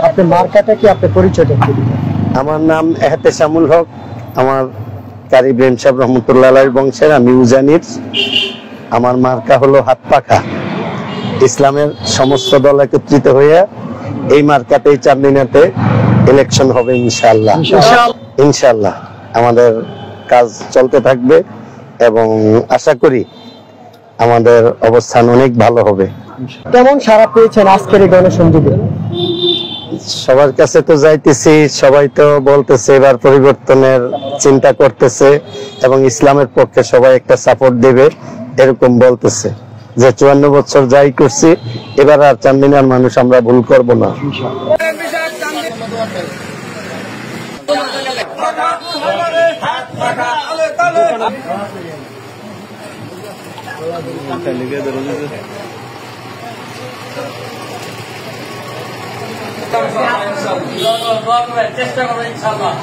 আপনার মার্কাটা কি, আপনার পরিচয়টা কি? আমার নাম এহতেশামুল হক, আমার কারি ইব্রাহিম সাহেব রহমতুল্লাহ আলাইহির বংশের, আমি উজানির। আমার মার্কা হলো হাত পাখা। ইসলামের সমস্ত দল একত্রিত হয়ে এই মার্কাতেই চাঁদনীতে ইলেকশন হবে ইনশাআল্লাহ। ইনশাআল্লাহ আমাদের কাজ চলতে থাকবে এবং আশা করি আমাদের অবস্থান অনেক ভালো হবে। কেমন সাড়া পেয়েছেন আজকের এই গণসংযোগে? সবার কাছে তো যাইতেছি, সবাই তো বলতেছে এবার পরিবর্তনের চিন্তা করতেছে এবং ইসলামের পক্ষে সবাই একটা সাপোর্ট দেবে এরকম বলতেছে, যে 54 বছর যাই করছি এবার আর চান্দিনার মানুষ আমরা ভুল করব না। চেষ্টা করবেন ইনশাআল্লাহ।